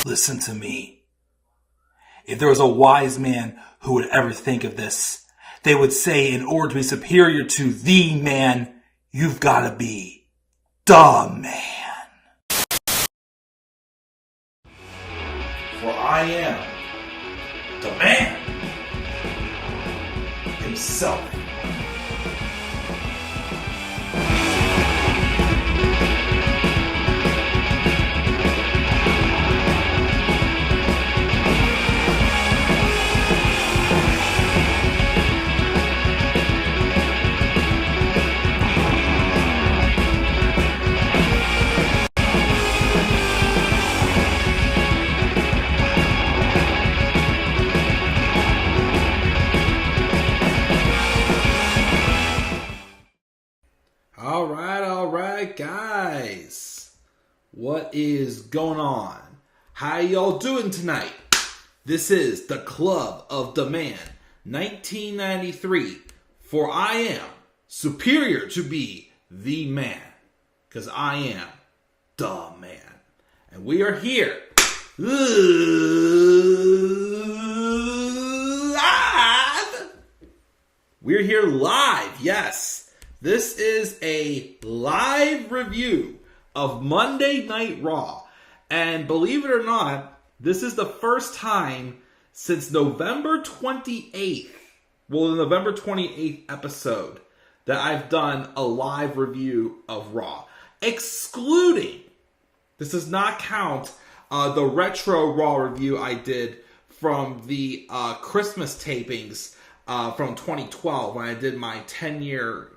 Listen to me. If there was a wise man who would ever think of this, they would say in order to be superior to the man, you've got to be the man. For I am the man himself. Alright guys, what is going on? How y'all doing tonight? This is the Club of the Man 1993, for I am superior to be the man, because I am the man. And we are here live. We're here live, yes. This is a live review of Monday Night Raw. And believe it or not, this is the first time since November 28th, well, the November 28th episode, that I've done a live review of Raw. Excluding, this does not count the retro Raw review I did from the Christmas tapings from 2012 when I did my 10-year...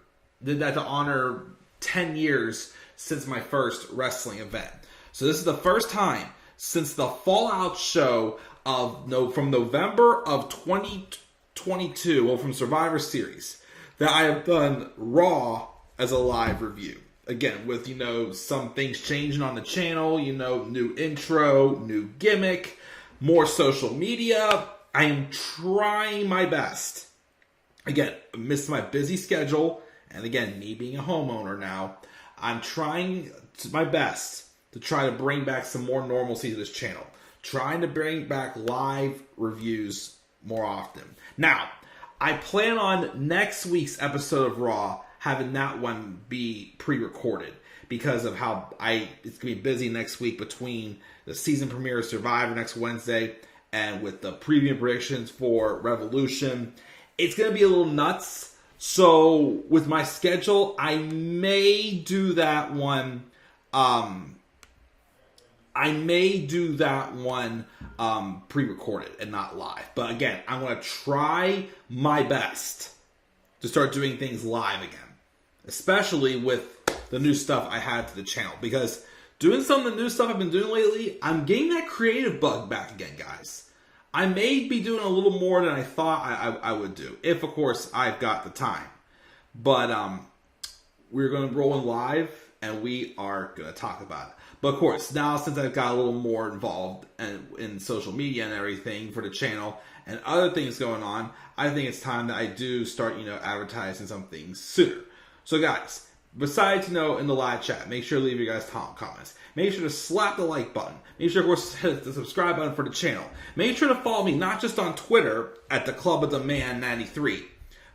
did that to honor 10 years since my first wrestling event. So this is the first time since the Fallout show from November of 2022, well, from Survivor Series, that I have done Raw as a live review. Again, with, some things changing on the channel, new intro, new gimmick, more social media. I am trying my best. Again, amidst my busy schedule, and again, me being a homeowner now, I'm trying my best to try to bring back some more normalcy to this channel. Trying to bring back live reviews more often. Now, I plan on next week's episode of Raw having that one be pre-recorded because of how it's going to be busy next week between the season premiere of Survivor next Wednesday and with the preview predictions for Revolution. It's going to be a little nuts. So, with my schedule, I may do that one. Pre-recorded and not live. But again, I'm going to try my best to start doing things live again, especially with the new stuff I had to the channel. Because doing some of the new stuff I've been doing lately, I'm getting that creative bug back again, guys. I may be doing a little more than I thought I would do, if, of course, I've got the time. But we're going to roll in live, and we are going to talk about it. But, of course, now since I've got a little more involved in social media and everything for the channel and other things going on, I think it's time that I do start, advertising some things sooner. So, guys, besides, in the live chat, make sure to leave your guys' comments. Make sure to slap the like button. Make sure, of course, to hit the subscribe button for the channel. Make sure to follow me, not just on Twitter, at the Club of the Man 93.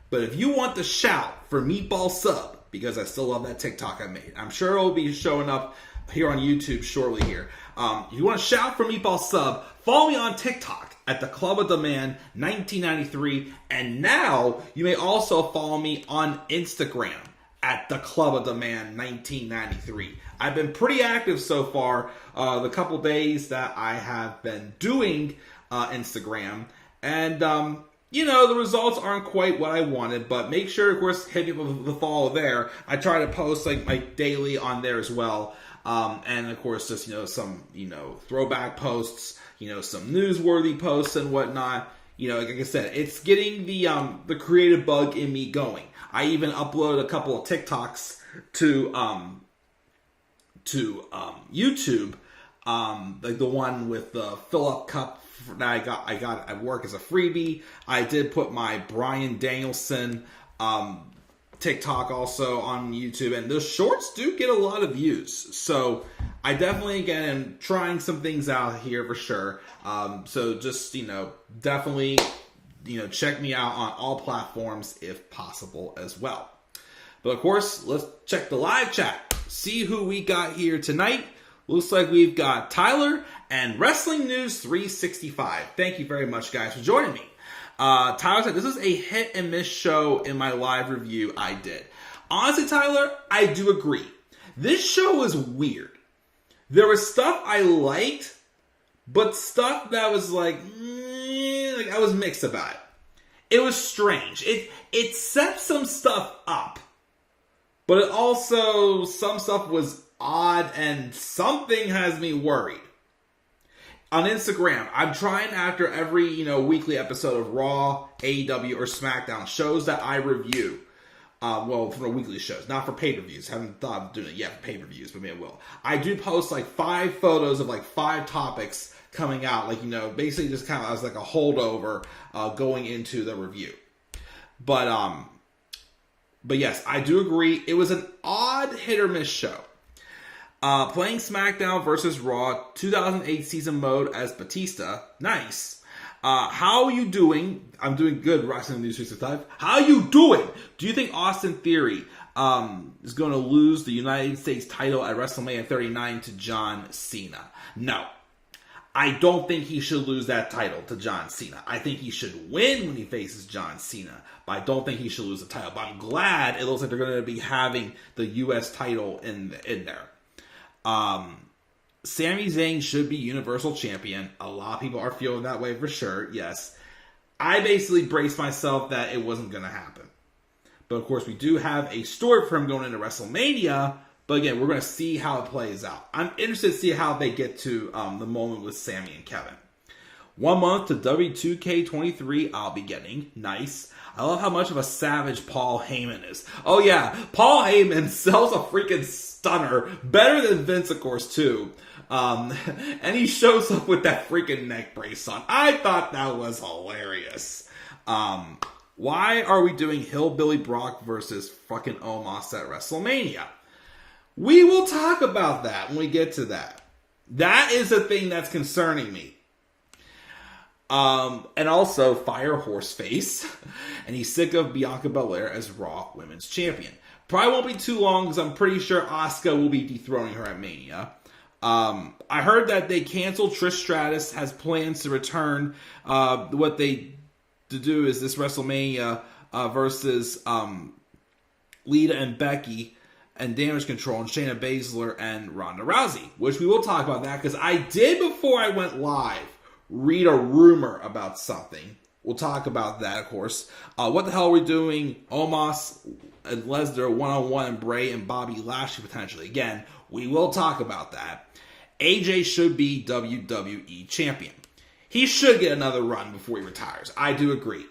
But if you want to shout for Meatball Sub, because I still love that TikTok I made. I'm sure it will be showing up here on YouTube shortly here. If you want to shout for Meatball Sub, follow me on TikTok at the Club of the Man 1993. And now you may also follow me on Instagram at the Club of the Man 1993. I've been pretty active so far the couple days that I have been doing Instagram. And, the results aren't quite what I wanted. But make sure, of course, hit me with the follow there. I try to post my daily on there as well. And, of course, just, some, throwback posts, some newsworthy posts and whatnot. Like I said, it's getting the creative bug in me going. I even uploaded a couple of TikToks to YouTube, like the one with the fill-up cup that I got at work as a freebie. I did put my Bryan Danielson TikTok also on YouTube, and those shorts do get a lot of views. So I definitely, again, am trying some things out here for sure. So just, definitely, check me out on all platforms if possible as well. But of course, let's check the live chat. See who we got here tonight. Looks like we've got Tyler and Wrestling News 365. Thank you very much, guys, for joining me. Tyler said, this is a hit and miss show in my live review I did. Honestly, Tyler, I do agree. This show was weird. There was stuff I liked, but stuff that was like I was mixed about it. It was strange. It set some stuff up, but it also, some stuff was odd and something has me worried. On Instagram, I'm trying after every, weekly episode of Raw, AEW, or SmackDown shows that I review. For the weekly shows, not for pay-per-views. Haven't thought of doing it yet for pay-per-views, but maybe I will. I do post 5 photos of 5 topics coming out, basically just kind of as a holdover going into the review. But yes, I do agree. It was an odd hit or miss show. Playing SmackDown versus Raw 2008 season mode as Batista, nice. How are you doing? I'm doing good, Wrestling News 365. How are you doing? Do you think Austin Theory is going to lose the United States title at WrestleMania 39 to John Cena? No. I don't think he should lose that title to John Cena. I think he should win when he faces John Cena, but I don't think he should lose the title. But I'm glad it looks like they're going to be having the U.S. title in there. Sami Zayn should be Universal Champion. A lot of people are feeling that way for sure, yes. I basically braced myself that it wasn't going to happen. But of course, we do have a story for him going into WrestleMania. But again, we're going to see how it plays out. I'm interested to see how they get to the moment with Sami and Kevin. 1 month to W2K23 I'll be getting. Nice. I love how much of a savage Paul Heyman is. Oh yeah, Paul Heyman sells a freaking stunner. Better than Vince, of course, too. And he shows up with that freaking neck brace on. I thought that was hilarious. Why are we doing Hillbilly Brock versus fucking Omos at WrestleMania? We will talk about that when we get to that. That is the thing that's concerning me. And also Fire Horseface. And he's sick of Bianca Belair as Raw Women's Champion. Probably won't be too long because I'm pretty sure Asuka will be dethroning her at Mania. I heard that they canceled. Trish Stratus has plans to return. What they to do is this WrestleMania versus Lita and Becky and Damage Control and Shayna Baszler and Ronda Rousey, which we will talk about that because I did before I went live read a rumor about something. We'll talk about that, of course. What the hell are we doing? Omos and Lesnar one-on-one and Bray and Bobby Lashley potentially. Again, we will talk about that. AJ should be WWE champion. He should get another run before he retires. I do agree.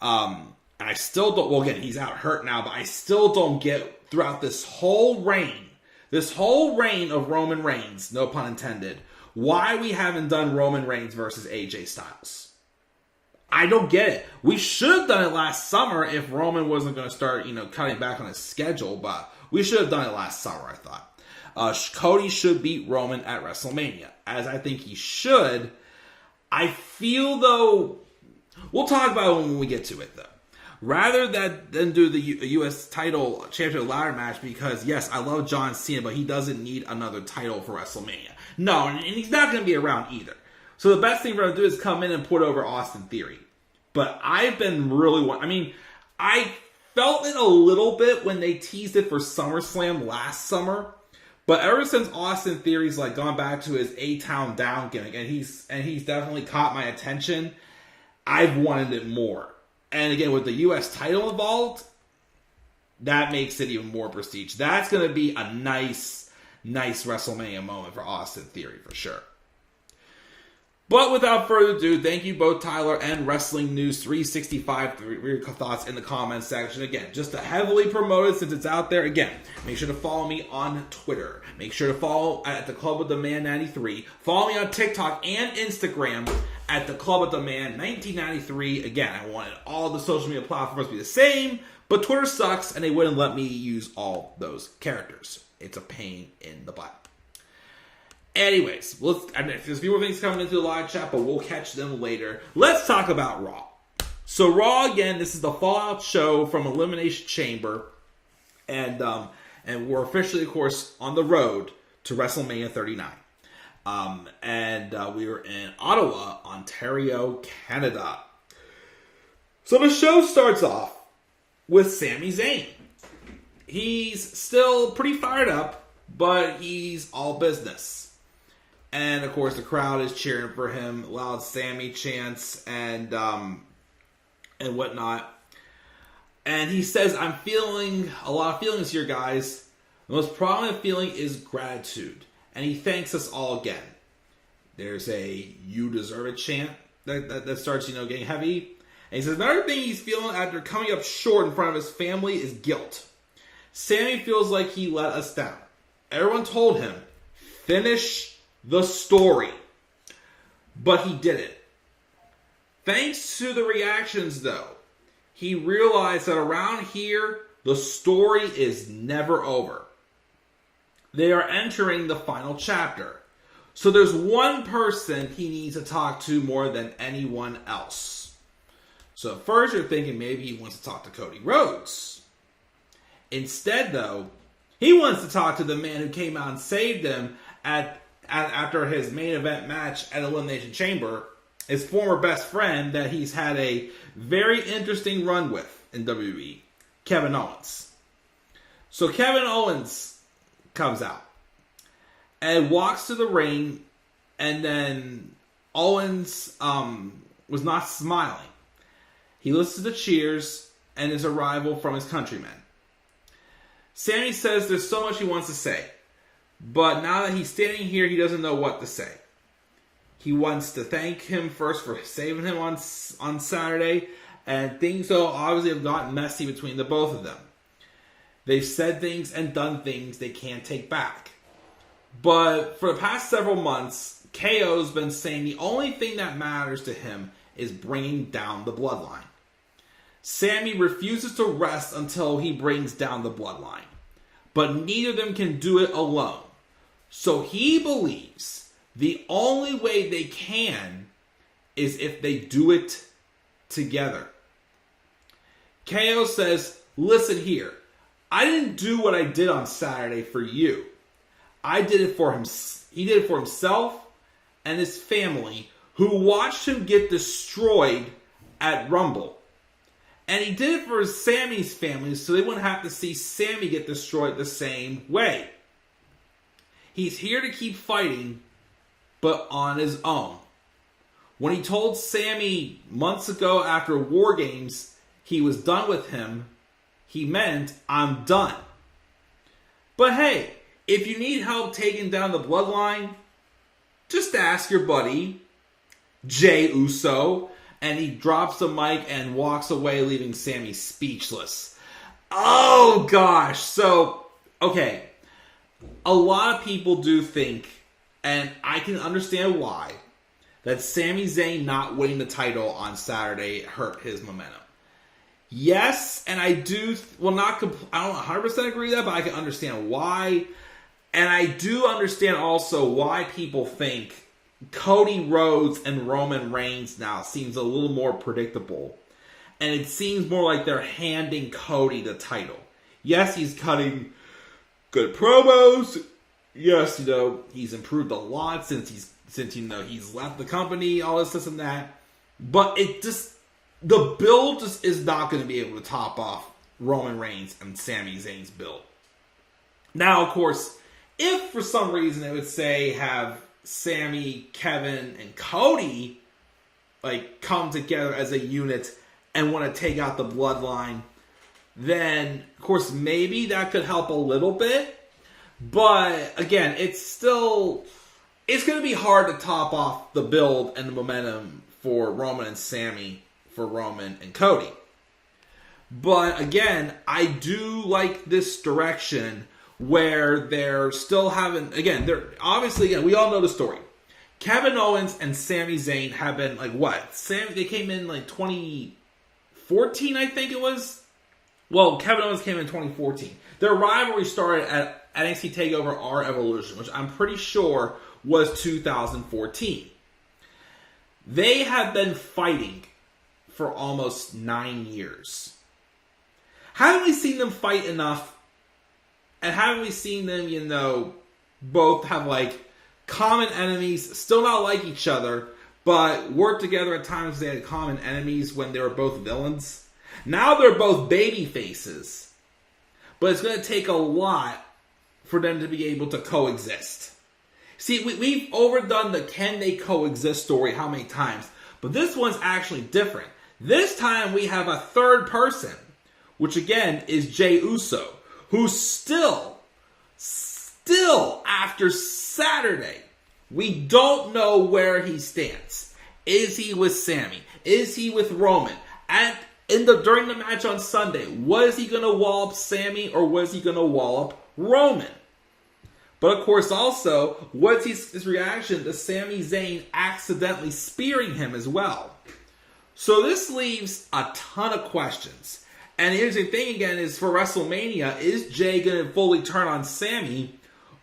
And I still don't, well again, he's out hurt now, but I still don't get throughout this whole reign of Roman Reigns, no pun intended, why we haven't done Roman Reigns versus AJ Styles. I don't get it. We should have done it last summer if Roman wasn't going to start, cutting back on his schedule, but we should have done it last summer, I thought. Cody should beat Roman at WrestleMania, as I think he should. I feel, though, we'll talk about it when we get to it, though. Rather than do the U.S. title championship ladder match, because, yes, I love John Cena, but he doesn't need another title for WrestleMania. No, and he's not going to be around either. So the best thing we're going to do is come in and put over Austin Theory. But I've been really... I felt it a little bit when they teased it for SummerSlam last summer. But ever since Austin Theory's gone back to his A-Town Down gimmick, and he's definitely caught my attention, I've wanted it more. And again, with the U.S. title involved, that makes it even more prestige. That's going to be a nice WrestleMania moment for Austin Theory, for sure. But without further ado, thank you both Tyler and Wrestling News 365 for your thoughts in the comments section. Again, just to heavily promote it since it's out there. Again, make sure to follow me on Twitter. Make sure to follow at the Club of the Man 93. Follow me on TikTok and Instagram at the Club of the Man 1993. Again, I wanted all the social media platforms to be the same, but Twitter sucks and they wouldn't let me use all those characters. It's a pain in the butt. Anyways, there's a few more things coming into the live chat, but we'll catch them later. Let's talk about Raw. So Raw, again, this is the Fallout show from Elimination Chamber. And we're officially, of course, on the road to WrestleMania 39. We were in Ottawa, Ontario, Canada. So the show starts off with Sami Zayn. He's still pretty fired up, but he's all business. And of course, the crowd is cheering for him, loud Sami chants and whatnot. And he says, I'm feeling a lot of feelings here, guys. The most prominent feeling is gratitude. And he thanks us all again. There's a "you deserve it" chant that starts, getting heavy. And he says another thing he's feeling after coming up short in front of his family is guilt. Sami feels like he let us down. Everyone told him, finish the story. But he didn't. Thanks to the reactions, though, he realized that around here, the story is never over. They are entering the final chapter. So there's one person he needs to talk to more than anyone else. So at first you're thinking maybe he wants to talk to Cody Rhodes. Instead, though, he wants to talk to the man who came out and saved him after his main event match at Elimination Chamber, his former best friend that he's had a very interesting run with in WWE, Kevin Owens. So Kevin Owens comes out and walks to the ring, and then Owens was not smiling. He listens to the cheers and his arrival from his countrymen. Sami says there's so much he wants to say, but now that he's standing here, he doesn't know what to say. He wants to thank him first for saving him on Saturday, and things though obviously have gotten messy between the both of them. They've said things and done things they can't take back. But for the past several months, KO's been saying the only thing that matters to him is bringing down the bloodline. Sami refuses to rest until he brings down the bloodline. But neither of them can do it alone. So he believes the only way they can is if they do it together. KO says, listen here, I didn't do what I did on Saturday for you. I did it for him. He did it for himself and his family, who watched him get destroyed at Rumble. And he did it for Sami's family so they wouldn't have to see Sami get destroyed the same way. He's here to keep fighting, but on his own. When he told Sami months ago after War Games he was done with him, he meant, I'm done. But hey, if you need help taking down the bloodline, just ask your buddy, Jey Uso. And he drops the mic and walks away, leaving Sami speechless. Oh gosh. So, okay. A lot of people do think, and I can understand why, that Sami Zayn not winning the title on Saturday hurt his momentum. Yes, and I do, I don't 100% agree with that, but I can understand why. And I do understand also why people think Cody Rhodes and Roman Reigns now seems a little more predictable. And it seems more like they're handing Cody the title. Yes, he's cutting good promos. Yes, he's improved a lot since he's left the company, all this and that. But the build just is not going to be able to top off Roman Reigns and Sami Zayn's build. Now, of course, if for some reason they would say have Sami, Kevin, and Cody come together as a unit and want to take out the bloodline, then of course maybe that could help a little bit. But again, it's going to be hard to top off the build and the momentum for Roman and Sami, for Roman and Cody. But again, I do like this direction where they're still having, they're obviously, we all know the story. Kevin Owens and Sami Zayn have been they came in 2014, I think it was. Well, Kevin Owens came in 2014. Their rivalry started at NXT TakeOver R Evolution, which I'm pretty sure was 2014. They have been fighting for almost 9 years. Haven't we seen them fight enough? And haven't we seen them, both have common enemies, still not like each other, but work together at times they had common enemies when they were both villains? Now they're both baby faces. But it's going to take a lot for them to be able to coexist. See, we've overdone the can they coexist story how many times, but this one's actually different. This time we have a third person, which again is Jey Uso, who still after Saturday, we don't know where he stands. Is he with Sami? Is he with Roman? During the match on Sunday, was he going to wallop Sami or was he going to wallop Roman? But of course also, what's his reaction to Sami Zayn accidentally spearing him as well? So this leaves a ton of questions. And the interesting thing again is for WrestleMania, is Jey going to fully turn on Sami?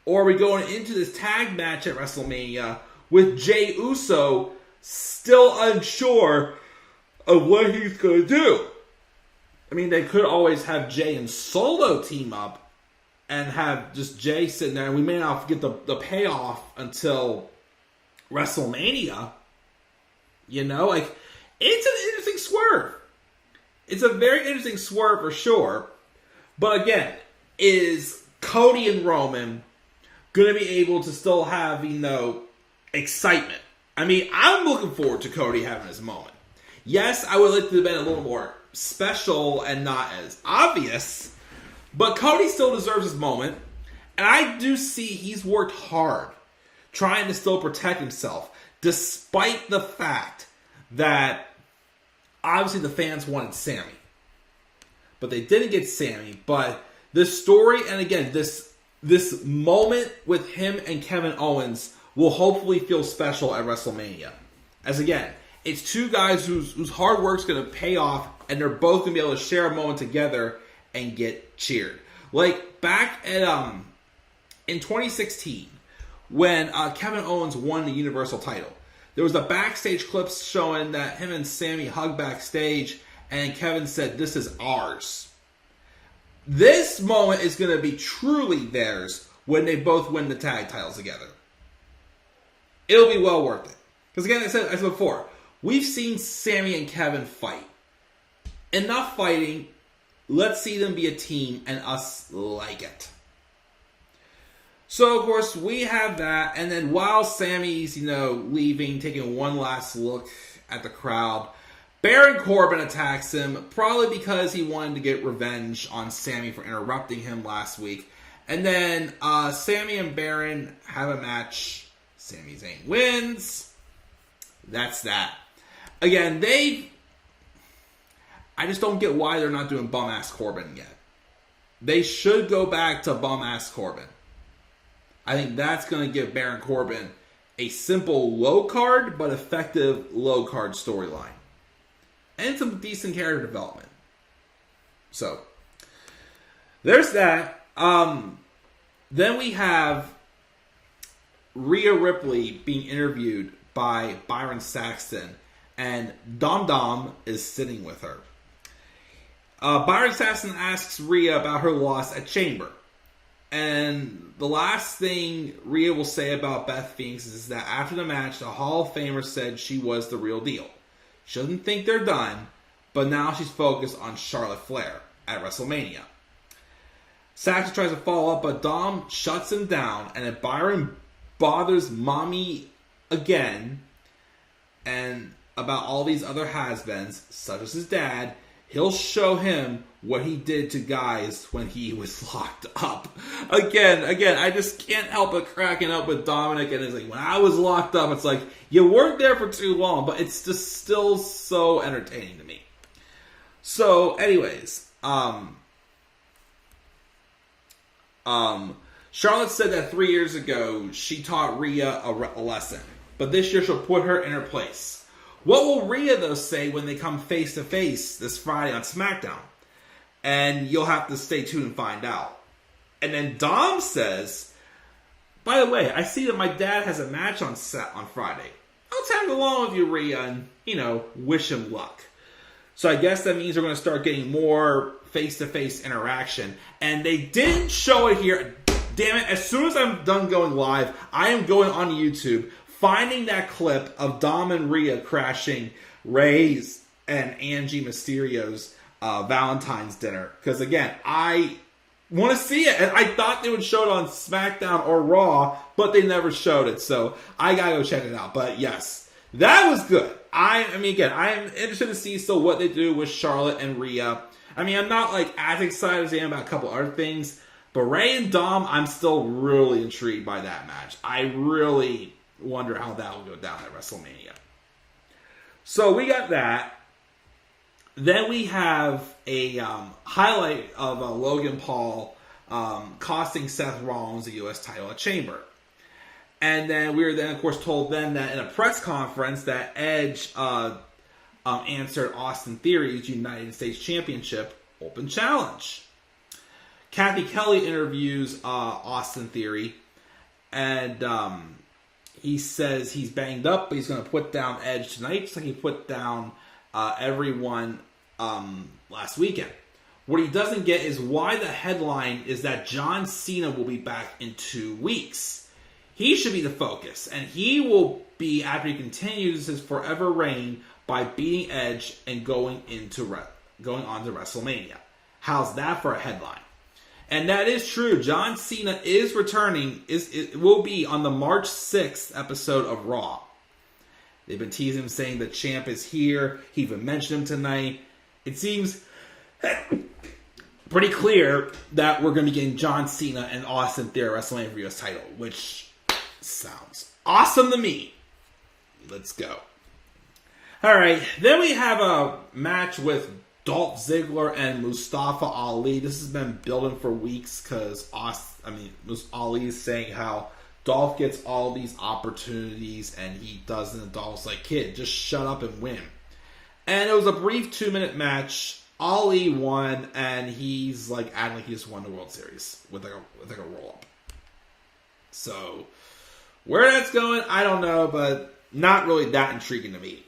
Or are we going into this tag match at WrestleMania with Jey Uso still unsure of what he's going to do? I mean, they could always have Jey and Solo team up and have just Jey sitting there, and we may not get the payoff until WrestleMania. It's an interesting swerve. It's a very interesting swerve for sure. But again, is Cody and Roman going to be able to still have, excitement? I mean, I'm looking forward to Cody having his moment. Yes, I would like to have been a little more special and not as obvious, but Cody still deserves his moment. And I do see he's worked hard trying to still protect himself, despite the fact that obviously the fans wanted Sami. But they didn't get Sami. But this story, and again, this moment with him and Kevin Owens will hopefully feel special at WrestleMania. As again, it's two guys whose hard work's going to pay off, and they're both going to be able to share a moment together and get cheered. Like back at in 2016, when Kevin Owens won the Universal title, there was a backstage clip showing that him and Sami hugged backstage, and Kevin said, "This is ours." This moment is going to be truly theirs when they both win the tag titles together. It'll be well worth it. Because again, I said before, we've seen Sami and Kevin fight. Enough fighting. Let's see them be a team and us like it. So, of course, we have that. And then while Sami's, leaving, taking one last look at the crowd, Baron Corbin attacks him, probably because he wanted to get revenge on Sami for interrupting him last week. And then Sami and Baron have a match. Sami Zayn wins. That's that. Again, I just don't get why they're not doing bum-ass Corbin yet. They should go back to bum-ass Corbin. I think that's going to give Baron Corbin a simple low-card, but effective low-card storyline. And some decent character development. So, there's that. Then we have Rhea Ripley being interviewed by Byron Saxton, and Dom Dom is sitting with her. Byron Saxton asks Rhea about her loss at Chamber. And the last thing Rhea will say about Beth Phoenix is that after the match, the Hall of Famer said she was the real deal. She doesn't think they're done, but now she's focused on Charlotte Flair at WrestleMania. Saxton tries to follow up, but Dom shuts him down, and if Byron bothers Mommy again, and about all these other has-beens, such as his dad, he'll show him what he did to guys when he was locked up. Again, I just can't help but cracking up with Dominic, and it's like, when I was locked up, it's like, you weren't there for too long, but it's just still so entertaining to me. So, anyways, Charlotte said that 3 years ago, she taught Rhea a lesson, but this year she'll put her in her place. What will Rhea, though, say when they come face-to-face this Friday on SmackDown? And you'll have to stay tuned and find out. And then Dom says by the way, I see that my dad has a match on Friday. I'll tag along with you, Rhea, and, wish him luck. So I guess that means we're going to start getting more face-to-face interaction. And they didn't show it here. Damn it, as soon as I'm done going live, I am going on YouTube, finding that clip of Dom and Rhea crashing Ray's and Angie Mysterio's Valentine's dinner. Because, again, I want to see it. And I thought they would show it on SmackDown or Raw, but they never showed it. So I got to go check it out. But, yes, that was good. I am interested to see still what they do with Charlotte and Rhea. I'm not as excited as I am about a couple other things, but Ray and Dom, I'm still really intrigued by that match. I really wonder how that will go down at WrestleMania. So we got that. Then we have a highlight of Logan Paul costing Seth Rollins the U.S. title at Chamber. And then we were then, of course, told then that in a press conference that Edge answered Austin Theory's United States Championship Open Challenge. Kathy Kelly interviews Austin Theory, and he says he's banged up, but he's going to put down Edge tonight, just like he put down everyone last weekend. What he doesn't get is why the headline is that John Cena will be back in 2 weeks. He should be the focus, and he will be, after he continues his forever reign, by beating Edge and going on to WrestleMania. How's that for a headline? And that is true. John Cena is returning. It will be on the March 6th episode of Raw. They've been teasing him, saying the champ is here. He even mentioned him tonight. It seems pretty clear that we're going to be getting John Cena and Austin Theory WrestleMania for U.S. title, which sounds awesome to me. Let's go. Alright, then we have a match with Dolph Ziggler and Mustafa Ali. This has been building for weeks because Ali is saying how Dolph gets all these opportunities and he doesn't. And Dolph's like, kid, just shut up and win. And it was a brief 2-minute match. Ali won, and he's acting like he just won the World Series with a roll-up. So where that's going, I don't know, but not really that intriguing to me.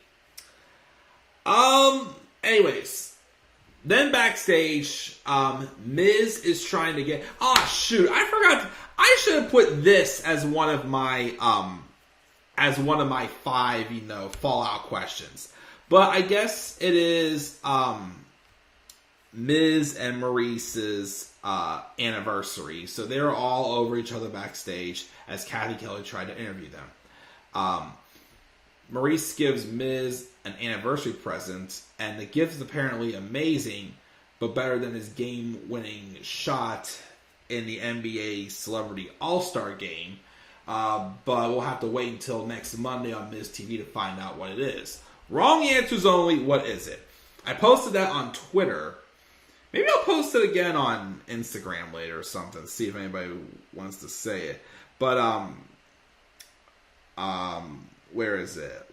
Anyways, then backstage, Miz is trying to get. Oh shoot! I forgot. I should have put this as one of my 5 Fallout questions. But I guess it is Miz and Maurice's anniversary, so they were all over each other backstage as Kathy Kelly tried to interview them. Maurice gives Miz an anniversary present, and the gift is apparently amazing, but better than his game-winning shot in the NBA Celebrity All-Star Game. But we'll have to wait until next Monday on Miz TV to find out what it is. Wrong answers only, what is it? I posted that on Twitter. Maybe I'll post it again on Instagram later or something, see if anybody wants to say it. But, where is it?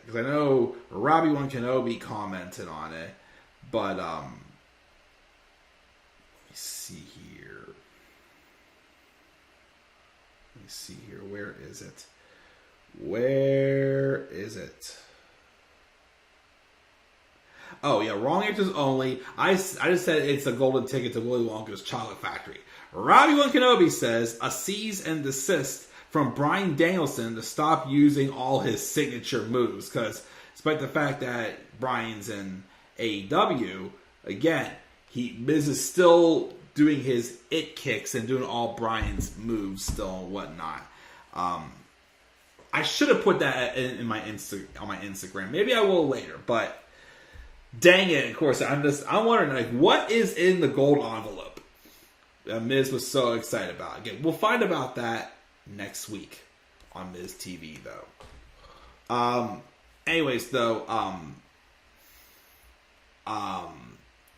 Because I know Robbie One Kenobi commented on it, but, let me see here. Where is it? Oh, yeah, wrong answers only. I just said it's a golden ticket to Willy Wonka's Chocolate Factory. Robbie One Kenobi says a cease and desist from Bryan Danielson to stop using all his signature moves. Because despite the fact that Bryan's in AEW, again, Miz is still doing his it kicks and doing all Bryan's moves still and whatnot. I should have put that on my Instagram. Maybe I will later, but dang it! Of course, I'm wondering what is in the gold envelope. Miz was so excited about. Again, we'll find about that next week on Miz TV, though. Anyways, though,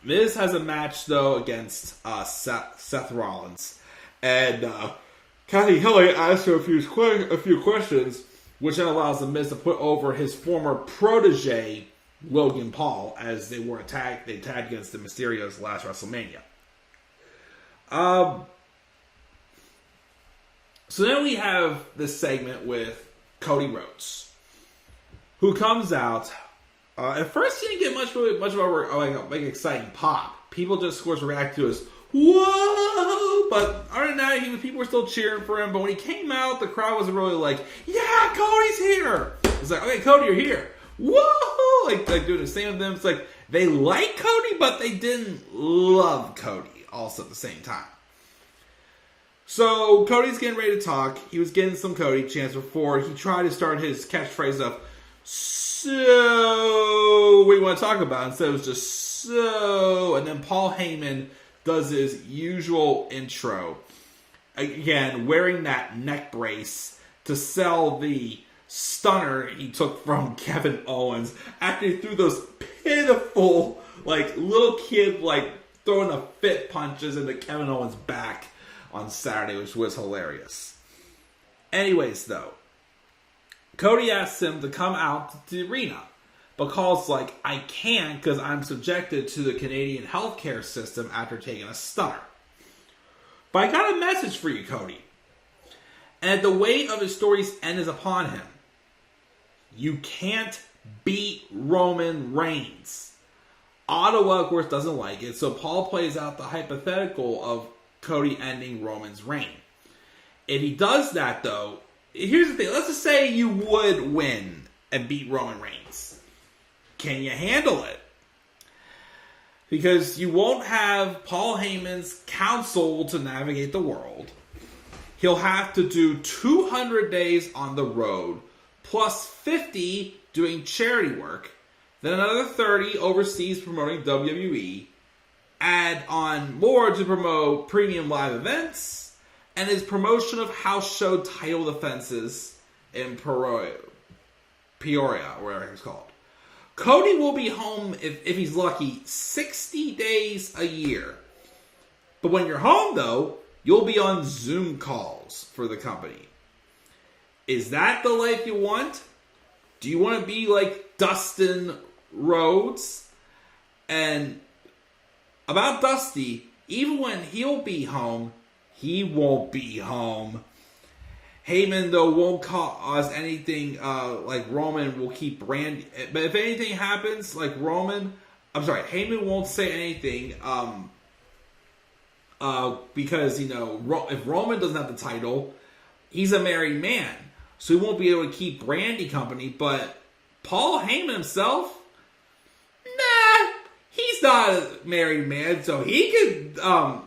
Miz has a match though against Seth Rollins, and Kathy Kelly asked her a few questions, which then allows the Miz to put over his former protege Logan Paul as they tagged against the Mysterios last WrestleMania. So then we have this segment with Cody Rhodes, who comes out. At first, he didn't get much of a exciting pop. People just, of course, react to his whoa. But other than that, people were still cheering for him. But when he came out, the crowd was really like, yeah, Cody's here. It's like, okay, Cody, you're here. Whoa! Like doing the same with them. It's like they like Cody, but they didn't love Cody also at the same time. So Cody's getting ready to talk. He was getting some Cody chants before he tried to start his catchphrase of, so what do you want to talk about? Instead it was just so, and then Paul Heyman does his usual intro. Again, wearing that neck brace to sell the stunner he took from Kevin Owens after he threw those pitiful, little kid, throwing the fit punches into Kevin Owens' back on Saturday, which was hilarious. Anyways, though, Cody asks him to come out to the arena, but Paul's like, I can't because I'm subjected to the Canadian healthcare system after taking a stunner. But I got a message for you, Cody. And the weight of his story's end is upon him. You can't beat Roman Reigns. Ottawa, of course, doesn't like it, so Paul plays out the hypothetical of Cody ending Roman's reign. If he does that, though, here's the thing. Let's just say you would win and beat Roman Reigns. Can you handle it? Because you won't have Paul Heyman's counsel to navigate the world. He'll have to do 200 days on the road, plus 50 doing charity work, then another 30 overseas promoting WWE, add on more to promote premium live events, and his promotion of house show title defenses in Peoria, or whatever it's called. Cody will be home, if he's lucky, 60 days a year. But when you're home, though, you'll be on Zoom calls for the company. Is that the life you want? Do you want to be like Dustin Rhodes? And about Dusty, even when he'll be home, he won't be home. Heyman, though, won't cause anything like Roman will keep Randy. But if anything happens, Heyman won't say anything because, if Roman doesn't have the title, he's a married man. So he won't be able to keep Randy company. But Paul Heyman himself, he's not a married man, so he can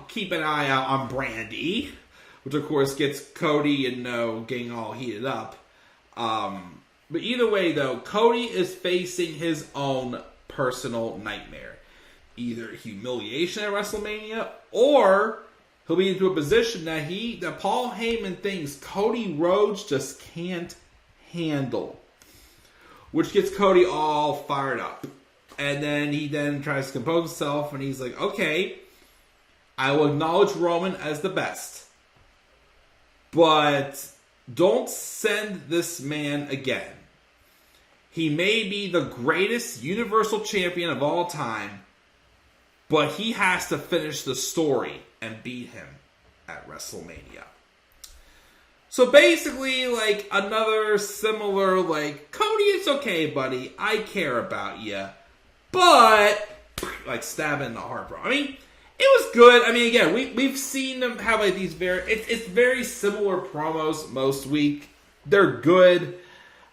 keep an eye out on Brandy, which of course gets Cody getting all heated up. But either way, though, Cody is facing his own personal nightmare, either humiliation at WrestleMania, or he'll be into a position that Paul Heyman thinks Cody Rhodes just can't handle, which gets Cody all fired up. And then he tries to compose himself, and he's like, okay, I will acknowledge Roman as the best, but don't send this man again. He may be the greatest Universal Champion of all time, but he has to finish the story and beat him at WrestleMania. So basically, another similar, Cody, it's okay, buddy. I care about you. But, stabbing in the heart, bro. I mean, it was good. I mean, again, we've seen them have, these it's very similar promos most week. They're good.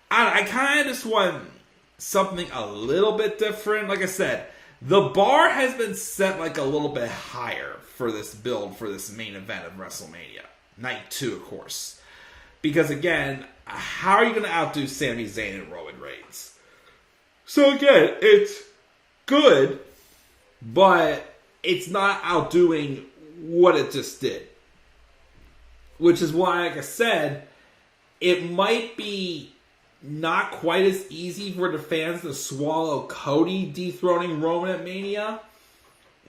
I kind of just want something a little bit different. Like I said, the bar has been set, a little bit higher for this build, for this main event of WrestleMania. Night 2, of course. Because, again, how are you going to outdo Sami Zayn and Roman Reigns? So, again, it's good, but it's not outdoing what it just did. Which is why, like I said, it might be not quite as easy for the fans to swallow Cody dethroning Roman at Mania.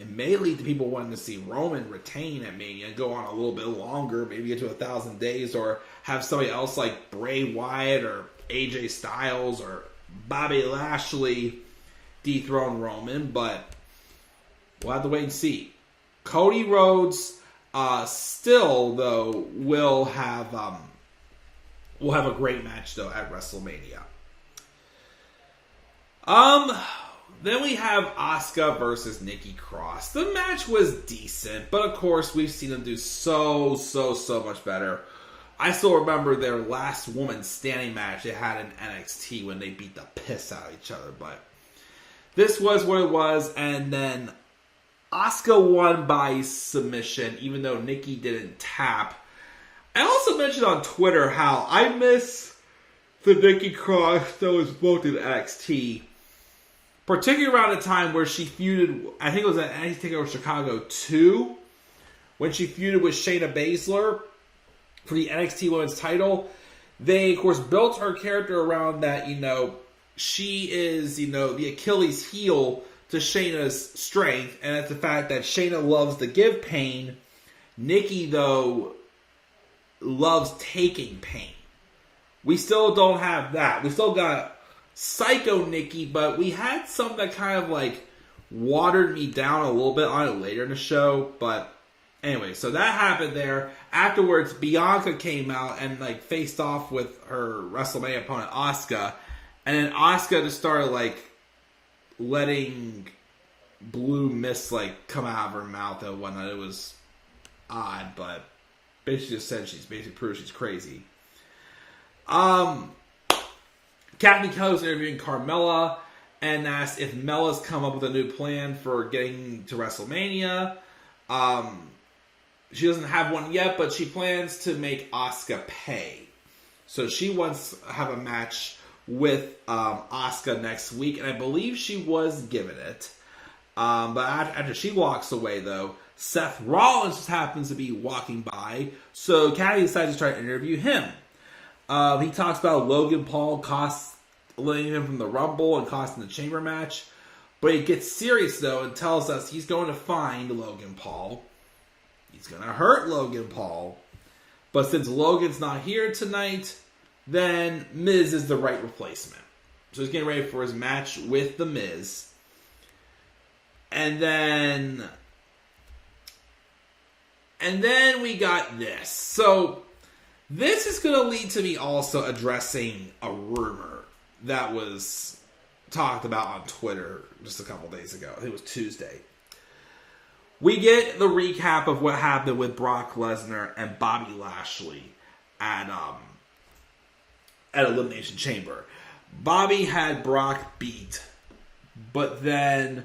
It may lead to people wanting to see Roman retain at Mania and go on a little bit longer, maybe get to 1,000 days, or have somebody else like Bray Wyatt or AJ Styles or Bobby Lashley dethrone Roman, but we'll have to wait and see. Cody Rhodes, Still, though, we'll have a great match though at WrestleMania. Then we have Asuka versus Nikki Cross. The match was decent, but of course we've seen them do so much better. I still remember their last woman standing match they had in NXT when they beat the piss out of each other, but this was what it was, and then Asuka won by submission, even though Nikki didn't tap. I also mentioned on Twitter how I miss the Nikki Cross that was booked in NXT. Particularly around the time where she feuded, I think it was at NXT TakeOver Chicago 2, when she feuded with Shayna Baszler for the NXT Women's title. They, of course, built her character around that, she is, the Achilles heel to Shayna's strength, and that's the fact that Shayna loves to give pain. Nikki, though, loves taking pain. We still don't have that. We still got Psycho Nikki, but we had some that kind of watered me down a little bit on it later in the show. But anyway, so that happened there. Afterwards, Bianca came out and faced off with her WrestleMania opponent Asuka, and then Asuka just started letting blue mist come out of her mouth and whatnot. It was odd, but basically just said she's basically proved she's crazy. Captain Kelly was interviewing Carmella and asked if Mella's come up with a new plan for getting to WrestleMania. She doesn't have one yet, but she plans to make Asuka pay. So she wants to have a match with Asuka next week, and I believe she was given it. But after she walks away, though, Seth Rollins just happens to be walking by, so Cathy decides to try to interview him. He talks about Logan Paul eliminating him from the Rumble and costing the Chamber match. But he gets serious, though, and tells us he's going to find Logan Paul. He's going to hurt Logan Paul. But since Logan's not here tonight, then Miz is the right replacement. So he's getting ready for his match with The Miz. And then we got this. So this is going to lead to me also addressing a rumor that was talked about on Twitter just a couple days ago. I think it was Tuesday. We get the recap of what happened with Brock Lesnar and Bobby Lashley at Elimination Chamber. Bobby had Brock beat, but then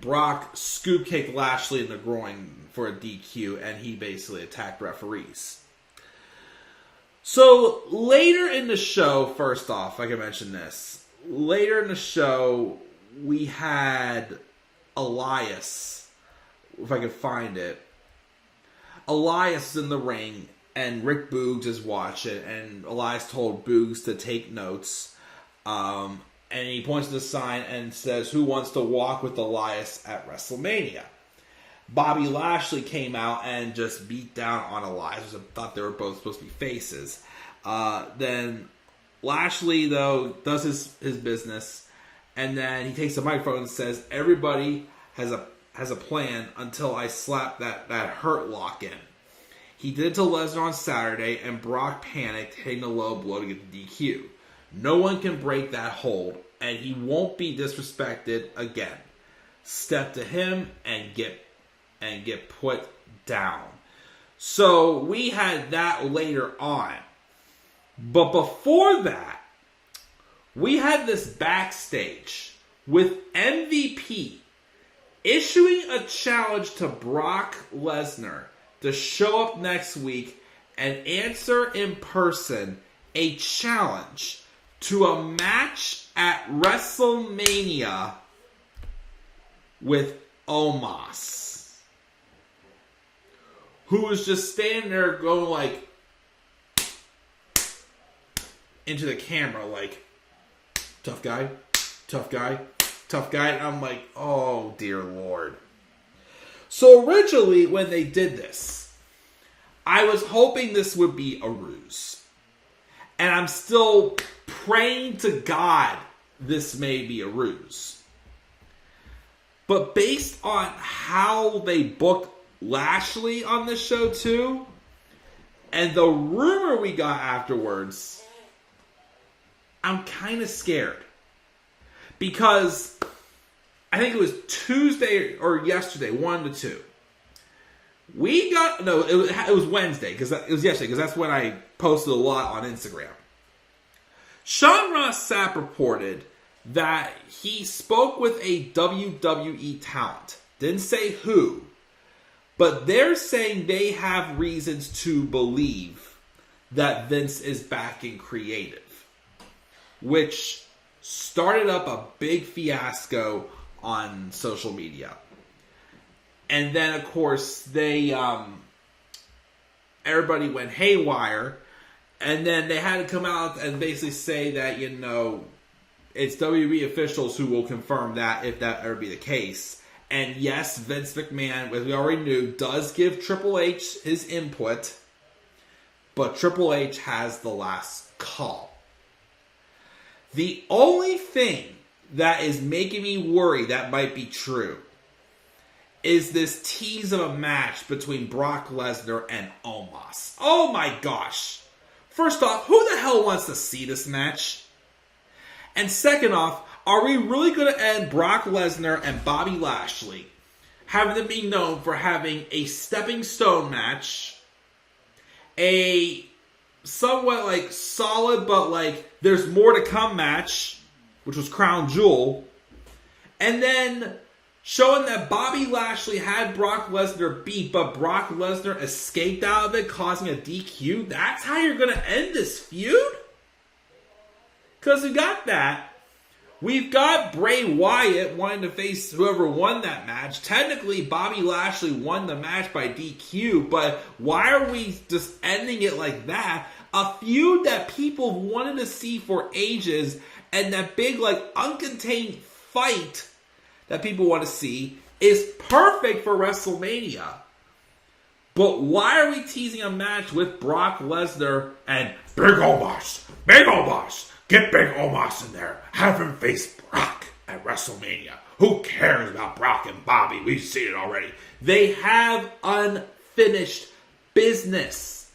Brock scoop kicked Lashley in the groin for a DQ, and he basically attacked referees. So later in the show, first off, I can mention this. Later in the show, we had Elias, if I could find it. Elias is in the ring, and Rick Boogs is watching, and Elias told Boogs to take notes. And he points to the sign and says, "Who wants to walk with Elias at WrestleMania?" Bobby Lashley came out and just beat down on Elias. I thought they were both supposed to be faces. Then Lashley, though, does his business, and then he takes the microphone and says, "Everybody has a plan until I slap that hurt lock in." He did it to Lesnar on Saturday, and Brock panicked, hitting the low blow to get the DQ. No one can break that hold, and he won't be disrespected again. Step to him and get put down. So we had that later on. But before that, we had this backstage with MVP issuing a challenge to Brock Lesnar to show up next week and answer in person a challenge to a match at WrestleMania with Omos, who was just standing there going into the camera tough guy, tough guy, tough guy. And I'm like, oh dear Lord. So originally when they did this, I was hoping this would be a ruse. And I'm still praying to God this may be a ruse. But based on how they booked Lashley on this show too, and the rumor we got afterwards, I'm kind of scared. Because I think it was Tuesday or yesterday, 1 to 2. It was Wednesday, because it was yesterday, because that's when I posted a lot on Instagram. Sean Ross Sapp reported that he spoke with a WWE talent. Didn't say who, but they're saying they have reasons to believe that Vince is backing creative, which started up a big fiasco on social media. And then, of course, everybody went haywire, and then they had to come out and basically say that, it's WWE officials who will confirm that if that ever be the case. And yes, Vince McMahon, as we already knew, does give Triple H his input, but Triple H has the last call. The only thing that is making me worry that might be true is this tease of a match between Brock Lesnar and Omos. Oh my gosh. First off, who the hell wants to see this match? And second off, are we really going to end Brock Lesnar and Bobby Lashley having them be known for having a stepping stone match, a somewhat solid but there's more to come match, which was Crown Jewel, and then showing that Bobby Lashley had Brock Lesnar beat, but Brock Lesnar escaped out of it, causing a DQ? That's how you're going to end this feud? Because we got that. We've got Bray Wyatt wanting to face whoever won that match. Technically, Bobby Lashley won the match by DQ, but why are we just ending it like that? A feud that people wanted to see for ages, and that big, uncontained fight that people want to see is perfect for WrestleMania. But why are we teasing a match with Brock Lesnar and Big Omos? Big Omos! Get Big Omos in there. Have him face Brock at WrestleMania. Who cares about Brock and Bobby? We've seen it already. They have unfinished business.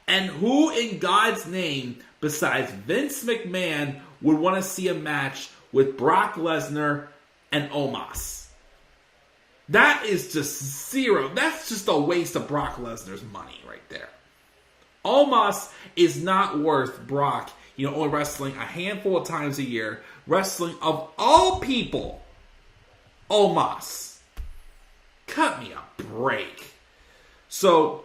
And who in God's name, besides Vince McMahon, would want to see a match with Brock Lesnar and Omos? That is just zero. That's just a waste of Brock Lesnar's money right there. Omos is not worth Brock only wrestling a handful of times a year, wrestling of all people, Omos. Cut me a break. So,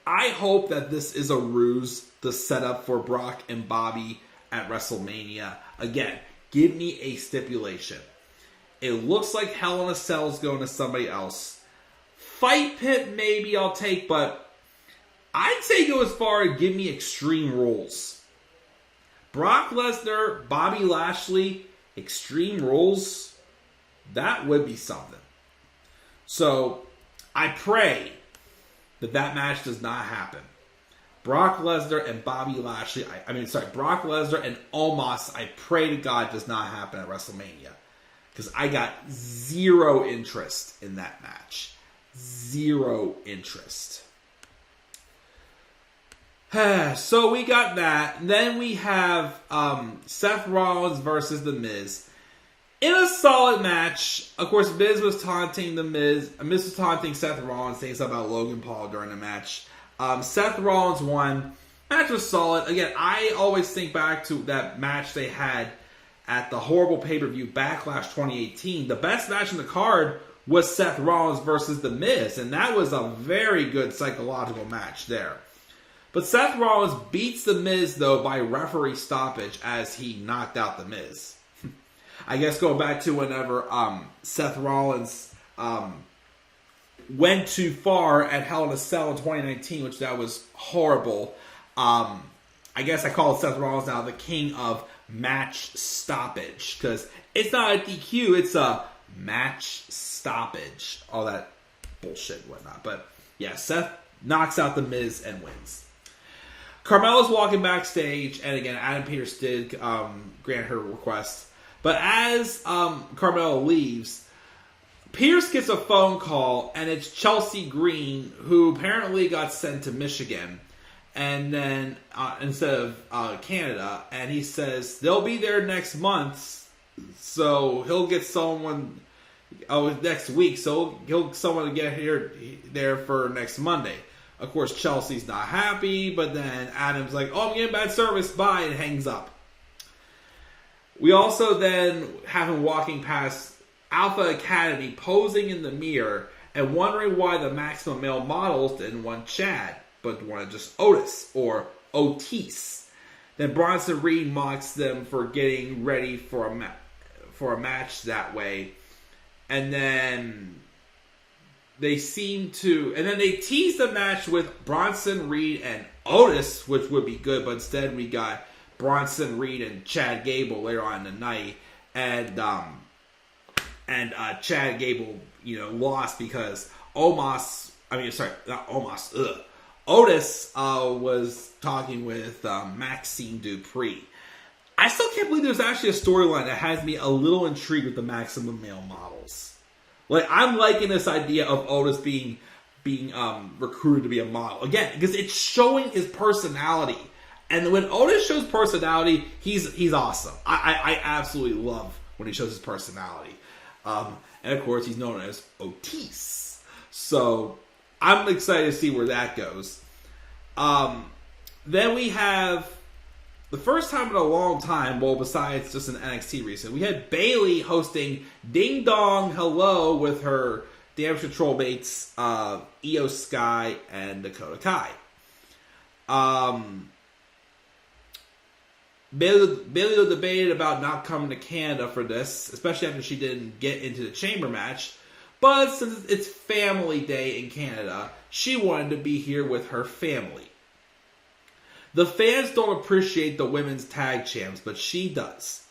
I hope that this is a ruse to set up for Brock and Bobby at WrestleMania. Again, give me a stipulation. It looks like Hell in a Cell is going to somebody else. Fight Pit maybe I'll take, but I'd say go as far as give me Extreme Rules. Brock Lesnar, Bobby Lashley, Extreme Rules, that would be something. So, I pray that match does not happen. Brock Lesnar and Bobby Lashley, Brock Lesnar and Omos, I pray to God does not happen at WrestleMania. Because I got zero interest in that match. Zero interest. So we got that. Then we have Seth Rollins versus The Miz. In a solid match. Of course, Miz was taunting The Miz. Miz was taunting Seth Rollins, saying something about Logan Paul during the match. Seth Rollins won. Match was solid. Again, I always think back to that match they had at the horrible pay-per-view Backlash 2018. The best match in the card was Seth Rollins versus The Miz. And that was a very good psychological match there. But Seth Rollins beats The Miz, though, by referee stoppage as he knocked out The Miz. I guess going back to whenever Seth Rollins went too far at Hell in a Cell in 2019, which that was horrible. I guess I call Seth Rollins now the king of match stoppage. Because it's not a DQ, it's a match stoppage. All that bullshit and whatnot. But yeah, Seth knocks out The Miz and wins. Carmella's walking backstage, and again, Adam Pearce did grant her request. But as Carmella leaves, Pierce gets a phone call, and it's Chelsea Green, who apparently got sent to Michigan, and then instead of Canada, and he says they'll be there next month, so he'll get someone next week, so he'll someone to get there for next Monday. Of course, Chelsea's not happy, but then Adam's like, "Oh, I'm getting bad service, bye," and hangs up. We also then have him walking past Alpha Academy, posing in the mirror and wondering why the Maximum Male models didn't want Chad, but wanted just Otis or Otis. Then Bronson Reed mocks them for getting ready for a match that way, and then they tease the match with Bronson Reed and Otis, which would be good, but instead we got Bronson Reed and Chad Gable later on in the night, and Chad Gable, lost because Otis was talking with Maxine Dupree. I still can't believe there's actually a storyline that has me a little intrigued with the Maximum Male models. Like, I'm liking this idea of Otis being recruited to be a model again because it's showing his personality. And when Otis shows personality, he's awesome. I absolutely love when he shows his personality. And of course, he's known as Otis. So I'm excited to see where that goes. Then we have the first time in a long time, well, besides just an NXT recent, we had Bayley hosting Ding Dong Hello with her Damage Control mates, Io Sky and Dakota Kai. Bayley debated about not coming to Canada for this, especially after she didn't get into the chamber match. But since it's family day in Canada, she wanted to be here with her family. The fans don't appreciate the women's tag champs, but she does.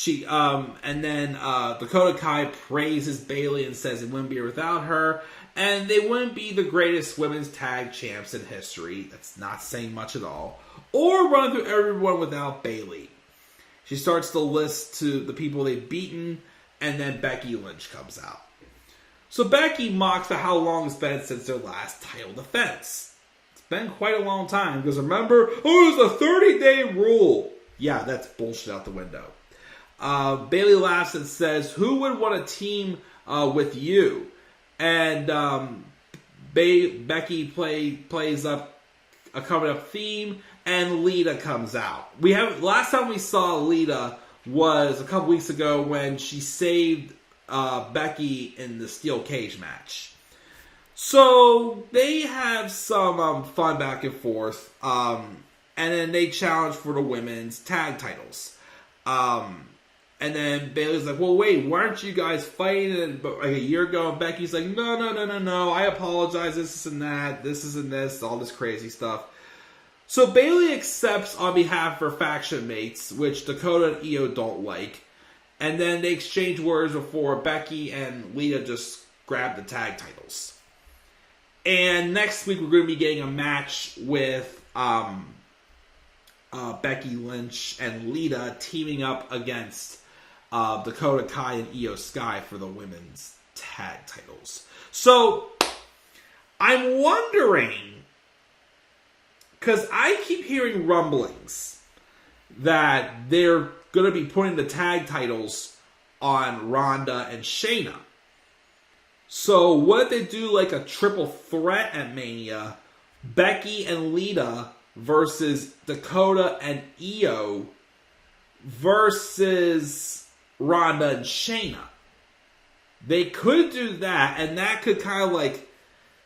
And then Dakota Kai praises Bayley and says it wouldn't be without her, and they wouldn't be the greatest women's tag champs in history. That's not saying much at all. Or run through everyone without Bayley. She starts to list to the people they've beaten, and then Becky Lynch comes out. So Becky mocks about how long it's been since their last title defense. It's been quite a long time, because remember, there's a 30-day rule. Yeah, that's bullshit out the window. Bayley laughs and says, "Who would want to team with you?" And Becky plays up a covered up theme, and Lita comes out. Last time we saw Lita was a couple weeks ago when she saved Becky in the steel cage match. So they have some fun back and forth, and then they challenge for the women's tag titles. And then Bayley's like, "Well, wait, weren't you guys fighting like a year ago?" And Becky's like, No, I apologize, this and that, this isn't this, all this crazy stuff. So Bayley accepts on behalf of her faction mates, which Dakota and Io don't like. And then they exchange words before Becky and Lita just grab the tag titles. And next week we're going to be getting a match with Becky Lynch and Lita teaming up against Dakota Kai and Io Sky for the women's tag titles. So I'm wondering, because I keep hearing rumblings that they're going to be putting the tag titles on Ronda and Shayna. So what if they do like a triple threat at Mania? Becky and Lita versus Dakota and Io versus Ronda and Shayna. They could do that, and that could kind of like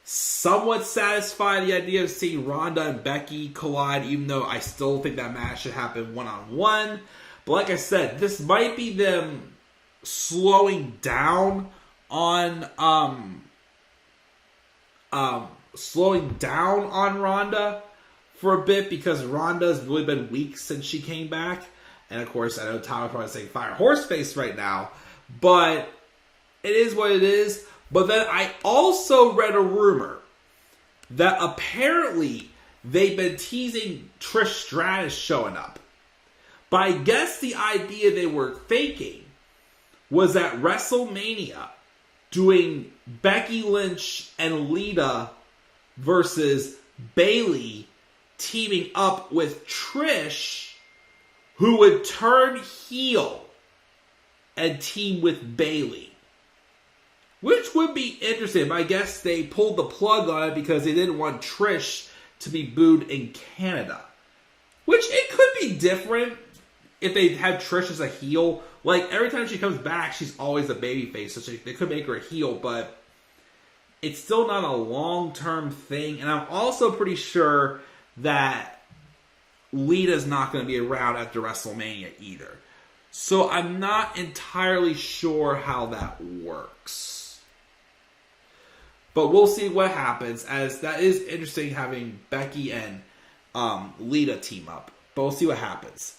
somewhat satisfy the idea of seeing Ronda and Becky collide, even though I still think that match should happen one-on-one. But like I said, this might be them slowing down on Ronda for a bit, because Ronda's really been weak since she came back. And of course, I know Tyler's probably saying fire horseface right now, but it is what it is. But then I also read a rumor that apparently they've been teasing Trish Stratus showing up. But I guess the idea they were thinking was at WrestleMania, doing Becky Lynch and Lita versus Bayley teaming up with Trish, who would turn heel and team with Bayley. Which would be interesting. I guess they pulled the plug on it because they didn't want Trish to be booed in Canada. Which, it could be different if they had Trish as a heel. Like, every time she comes back, she's always a babyface. So they could make her a heel, but it's still not a long-term thing. And I'm also pretty sure that Lita's not going to be around after WrestleMania either. So I'm not entirely sure how that works. But we'll see what happens, as that is interesting having Becky and Lita team up. But we'll see what happens.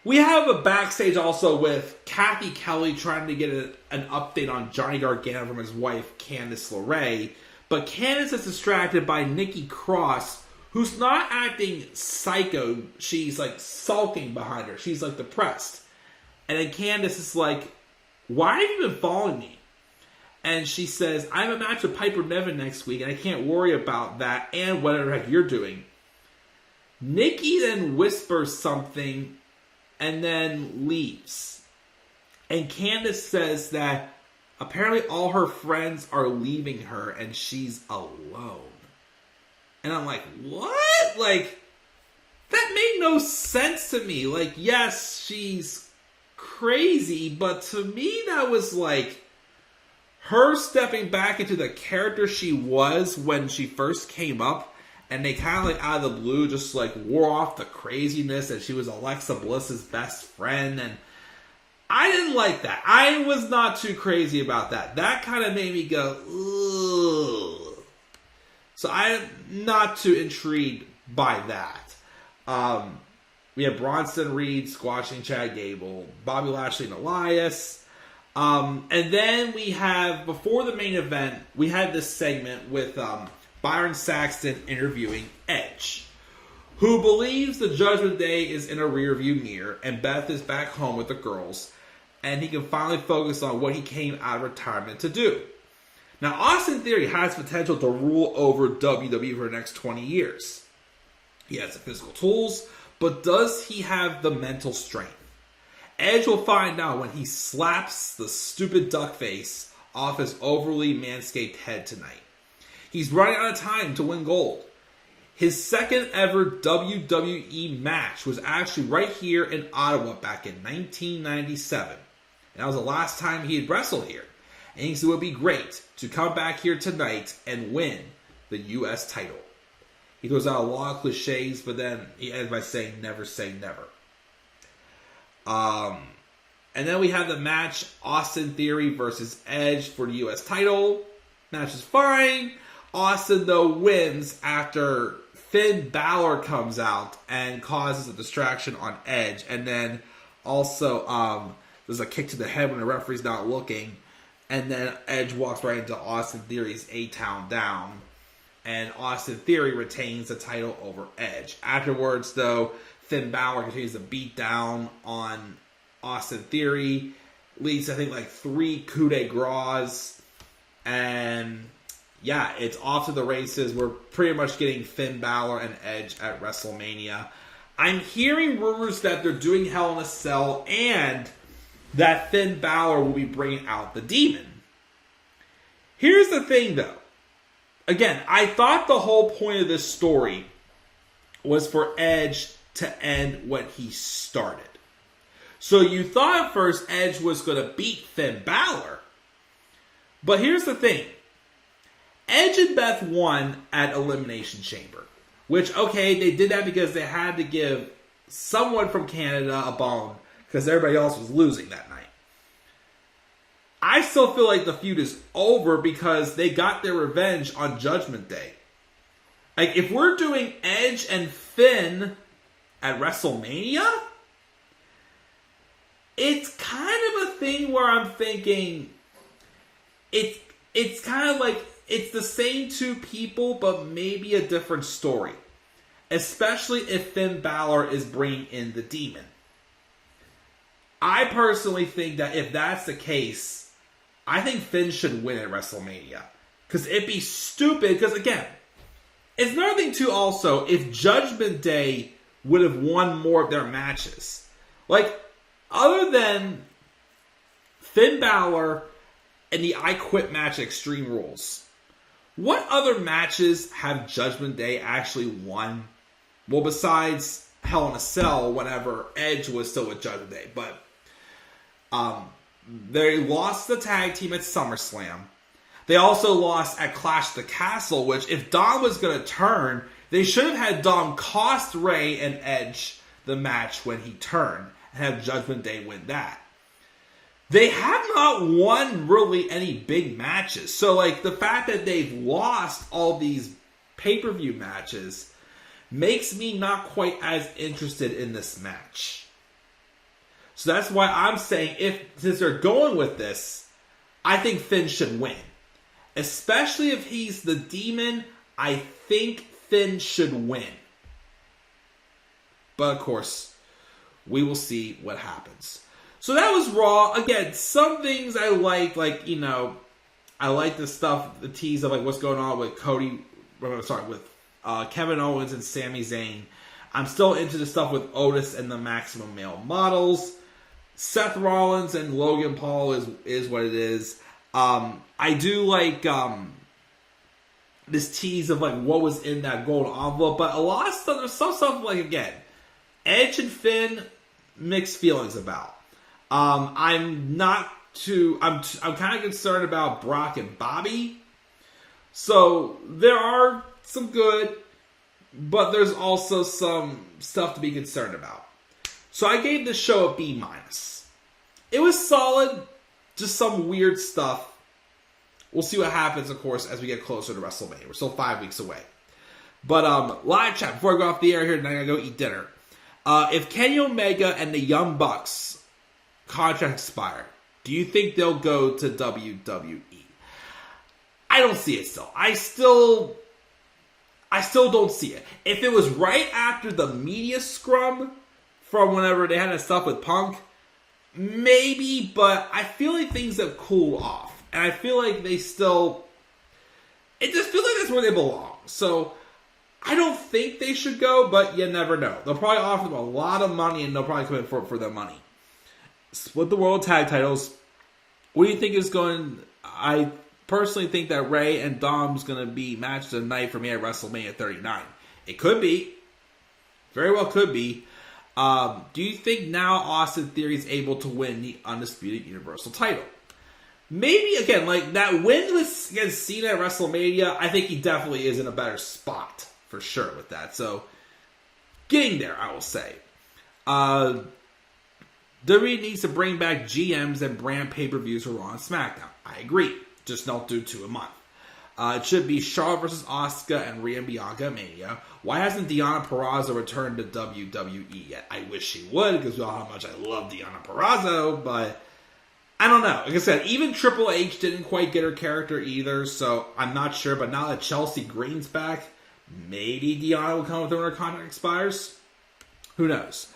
We have a backstage also with Kathy Kelly trying to get an update on Johnny Gargano from his wife, Candice LeRae. But Candice is distracted by Nikki Cross, who's not acting psycho. She's like sulking behind her. She's like depressed. And then Candice is like, why have you been following me? And she says, I have a match with Piper Niven next week, and I can't worry about that and whatever the heck you're doing. Nikki then whispers something and then leaves. And Candice says that apparently all her friends are leaving her and she's alone. And I'm like, what? Like, that made no sense to me. Like, yes, she's crazy, but to me that was like her stepping back into the character she was when she first came up, and they kind of like out of the blue just like wore off the craziness that she was Alexa Bliss's best friend, and I didn't like that. I was not too crazy about that. That kind of made me go, ugh. So I'm not too intrigued by that. We have Bronson Reed squashing Chad Gable, Bobby Lashley and Elias. And then we have, before the main event, we had this segment with Byron Saxton interviewing Edge, who believes the Judgment Day is in a rearview mirror and Beth is back home with the girls, and he can finally focus on what he came out of retirement to do. Now, Austin Theory has potential to rule over WWE for the next 20 years. He has the physical tools, but does he have the mental strength? Edge will find out when he slaps the stupid duck face off his overly manscaped head tonight. He's running out of time to win gold. His second ever WWE match was actually right here in Ottawa back in 1997. And that was the last time he had wrestled here. And he said it would be great to come back here tonight and win the U.S. title. He throws out a lot of cliches, but then he ends by saying, never say never. And then we have the match, Austin Theory versus Edge for the U.S. title. Match is fine. Austin, though, wins after Finn Balor comes out and causes a distraction on Edge. And then also there's a kick to the head when the referee's not looking. And then Edge walks right into Austin Theory's A-Town Down. And Austin Theory retains the title over Edge. Afterwards, though, Finn Balor continues to beat down on Austin Theory. Leads, I think, like 3 coup de grace. And yeah, it's off to the races. We're pretty much getting Finn Balor and Edge at WrestleMania. I'm hearing rumors that they're doing Hell in a Cell and that Finn Balor will be bringing out the Demon. Here's the thing, though. Again, I thought the whole point of this story was for Edge to end what he started. So you thought at first Edge was going to beat Finn Balor. But here's the thing. Edge and Beth won at Elimination Chamber. Which, okay, they did that because they had to give someone from Canada a bone because everybody else was losing that night. I still feel like the feud is over because they got their revenge on Judgment Day. Like, if we're doing Edge and Finn at WrestleMania, it's kind of a thing where I'm thinking it's kind of like it's the same two people, but maybe a different story. Especially if Finn Balor is bringing in the Demon. I personally think that if that's the case, I think Finn should win at WrestleMania. Because it'd be stupid. Because again, it's another thing too also, if Judgment Day would have won more of their matches. Like, other than Finn Balor and the I Quit match at Extreme Rules, what other matches have Judgment Day actually won? Well, besides Hell in a Cell, whenever Edge was still with Judgment Day. But they lost the tag team at SummerSlam. They also lost at Clash of the Castle, which if Dom was going to turn, they should have had Dom cost Rey and Edge the match when he turned and have Judgment Day win that. They have not won really any big matches. So, like, the fact that they've lost all these pay-per-view matches makes me not quite as interested in this match. So that's why I'm saying, since they're going with this, I think Finn should win. Especially if he's the demon, I think Finn should win. But of course, we will see what happens. So that was Raw. Again, some things I liked, like, I like the stuff, the tease of like what's going on with Kevin Owens and Sami Zayn. I'm still into the stuff with Otis and the Maximum Male Models. Seth Rollins and Logan Paul is what it is. I do like this tease of like what was in that gold envelope, but a lot of stuff, there's some stuff like, again, Edge and Finn, mixed feelings about. I'm kind of concerned about Brock and Bobby. So there are some good, but there's also some stuff to be concerned about. So I gave this show a B-. It was solid, just some weird stuff. We'll see what happens, of course, as we get closer to WrestleMania. We're still 5 weeks away. But live chat, before I go off the air here tonight, I gotta go eat dinner. If Kenny Omega and the Young Bucks contract expire, do you think they'll go to WWE? I don't see it still. I still don't see it. If it was right after the media scrum from whenever they had that stuff with Punk, maybe, but I feel like things have cooled off. And I feel like it just feels like that's where they belong. So I don't think they should go, but you never know. They'll probably offer them a lot of money and they'll probably come in for their money. Split the world tag titles. What do you think is going... I personally think that Rey and Dom's going to be matched tonight for me at WrestleMania 39. It could be. Very well could be. Do you think now Austin Theory is able to win the Undisputed Universal title? Maybe, again, like that win against Cena at WrestleMania, I think he definitely is in a better spot, for sure, with that. So, getting there, I will say. WWE needs to bring back GMs and brand pay-per-views for Raw and SmackDown. I agree. Just don't do 2 a month. It should be Charlotte versus Asuka and Rhea and Bianca Mania. Why hasn't Deonna Purrazzo returned to WWE yet? I wish she would, because we all know how much I love Deonna Purrazzo, but I don't know. Like I said, even Triple H didn't quite get her character either, so I'm not sure. But now that Chelsea Green's back, maybe Deonna will come with her when her contract expires. Who knows?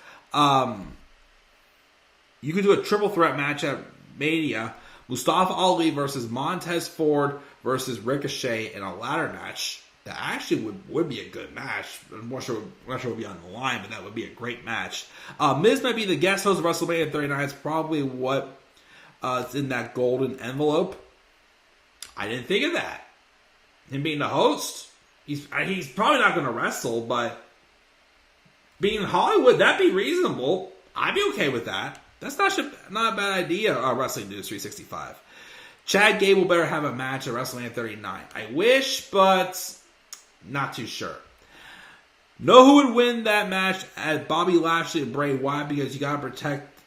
You could do a triple threat match at Mania. Mustafa Ali versus Montez Ford versus Ricochet in a ladder match. That actually would be a good match. I'm not sure it would be on the line, but that would be a great match. Miz might be the guest host of WrestleMania 39. It's probably what it's in that golden envelope. I didn't think of that. Him being the host. He's probably not going to wrestle, but being in Hollywood, that'd be reasonable. I'd be okay with that. That's not a bad idea, Wrestling News 365. Chad Gable better have a match at WrestleMania 39. I wish, but not too sure. Know who would win that match at Bobby Lashley and Bray Wyatt, because you got to protect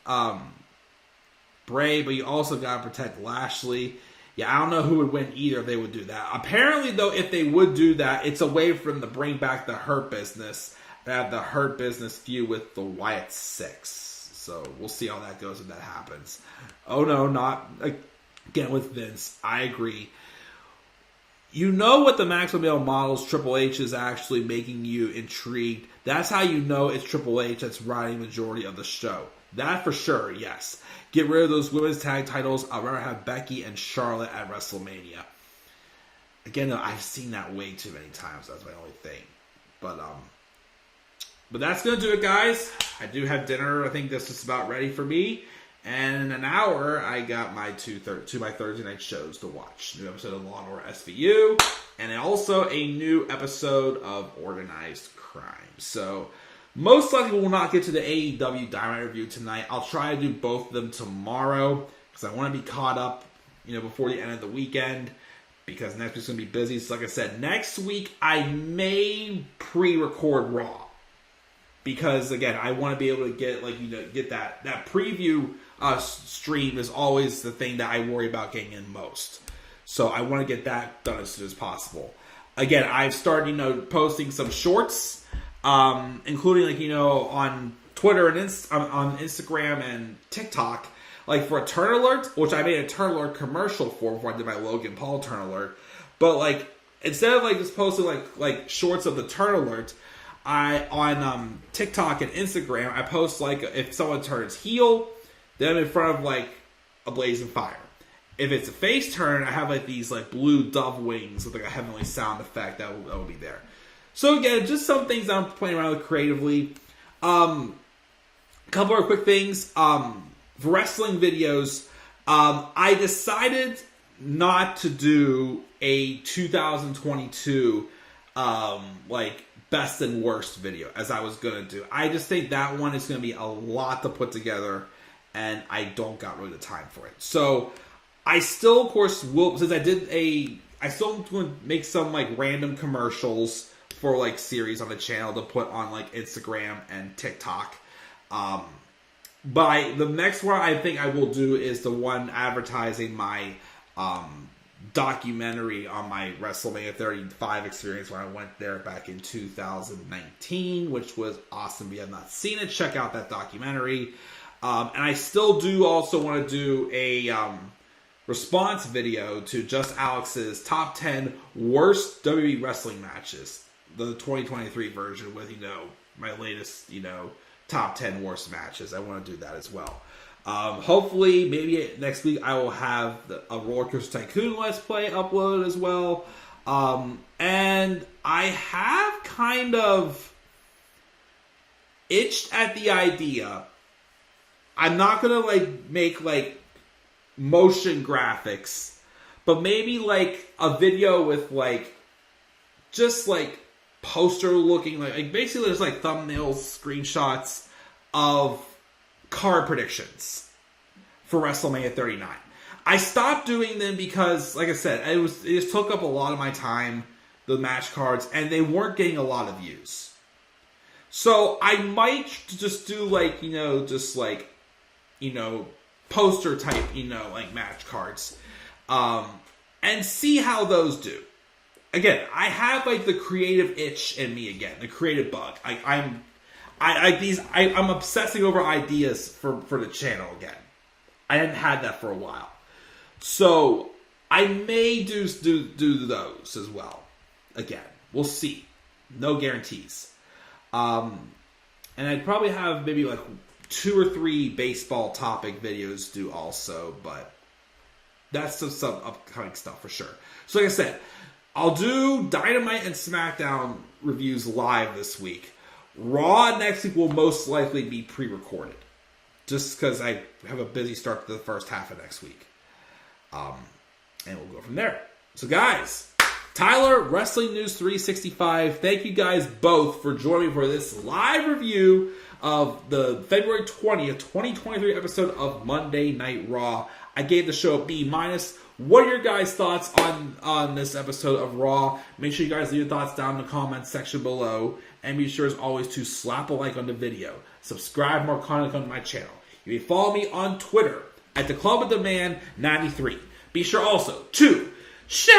Bray, but you also got to protect Lashley. Yeah, I don't know who would win either if they would do that. Apparently, though, if they would do that, it's a way for them to bring back the Hurt Business. They have the Hurt Business feud with the Wyatt Six. So we'll see how that goes if that happens. Oh no, not again with Vince. I agree. You know what the Maximum Male Models Triple H is actually making you intrigued. That's how you know it's Triple H that's riding the majority of the show. That for sure, yes. Get rid of those women's tag titles. I'd rather have Becky and Charlotte at WrestleMania. Again, though, I've seen that way too many times. That's my only thing. But that's going to do it, guys. I do have dinner. I think this is about ready for me. And in an hour, I got my two my Thursday night shows to watch. New episode of Law & Order SVU. And also a new episode of Organized Crime. So, most likely we will not get to the AEW Dynamite review tonight. I'll try to do both of them tomorrow. Because I want to be caught up, before the end of the weekend. Because next week's going to be busy. So like I said, next week I may pre-record Raw. Because again, I want to be able to get that preview stream is always the thing that I worry about getting in most. So I want to get that done as soon as possible. Again, I've started posting some shorts, including on Twitter and on Instagram and TikTok. Like for a Turn Alert, which I made a Turn Alert commercial for before I did my Logan Paul Turn Alert. But instead of just posting like shorts of the Turn Alert, I on TikTok and Instagram I post if someone turns heel, then I'm in front of a blazing fire. If it's a face turn, I have these blue dove wings with a heavenly sound effect that will be there. So again, just some things I'm playing around with creatively. A couple of quick things. For wrestling videos, I decided not to do a 2022 best and worst video as I was going to do. I just think that one is going to be a lot to put together, and I don't got really the time for it. So I still, of course, will, since I still going to make some random commercials for series on the channel to put on Instagram and TikTok. But the next one I think I will do is the one advertising my documentary on my WrestleMania 35 experience when I went there back in 2019, which was awesome. If you have not seen it, check out that documentary. And I still do also want to do a response video to Just Alex's top 10 worst WWE wrestling matches. The 2023 version with, my latest, top 10 worst matches. I want to do that as well. Hopefully, maybe next week I will have a Roller Coaster Tycoon Let's Play uploaded as well. And I have kind of itched at the idea. I'm not going to make motion graphics, but maybe a video with just poster looking basically there's thumbnails, screenshots of card predictions for WrestleMania 39. I stopped doing them because, like I said, it just took up a lot of my time, the match cards, and they weren't getting a lot of views. So I might just do poster type, match cards, and see how those do. Again, I have the creative itch in me again, the creative bug. I'm obsessing over ideas for the channel again. I hadn't had that for a while, so I may do those as well. Again, we'll see. No guarantees. And I'd probably have maybe 2 or 3 baseball topic videos to do also, but that's some upcoming stuff for sure. So like I said, I'll do Dynamite and SmackDown reviews live this week. Raw next week will most likely be pre-recorded. Just because I have a busy start to the first half of next week. And we'll go from there. So guys, Tyler, Wrestling News 365, thank you guys both for joining me for this live review of the February 20th, 2023 episode of Monday Night Raw. I gave the show a B-. What are your guys' thoughts on this episode of Raw? Make sure you guys leave your thoughts down in the comments section below. And be sure as always to slap a like on the video. Subscribe more content on my channel. You may follow me on Twitter at the Club of the Man 93. Be sure also to shout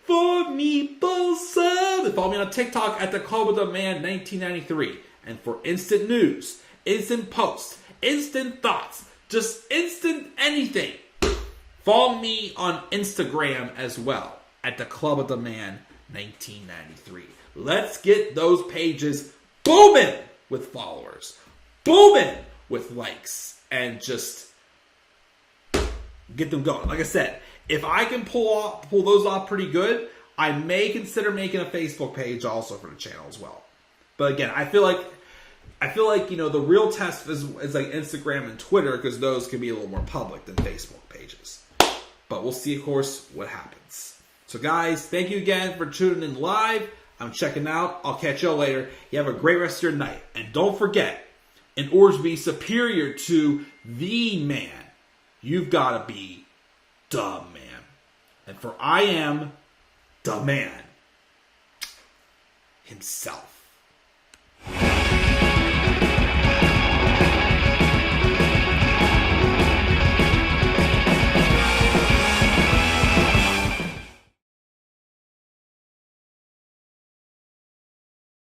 for Meeple Sub. And follow me on TikTok at the Club of the Man 1993. And for instant news, instant posts, instant thoughts, just instant anything, follow me on Instagram as well at the Club of the Man 1993. Let's get those pages booming with followers. booming with likes and just get them going. Like I said, if I can pull those off pretty good, I may consider making a Facebook page also for the channel as well. But again, I feel like the real test is like Instagram and Twitter, because those can be a little more public than Facebook pages. But we'll see, of course, what happens. So guys, thank you again for tuning in live. I'm checking out. I'll catch y'all later. You have a great rest of your night. And don't forget, in order to be superior to the man, you've got to be the man. And for I am the man himself.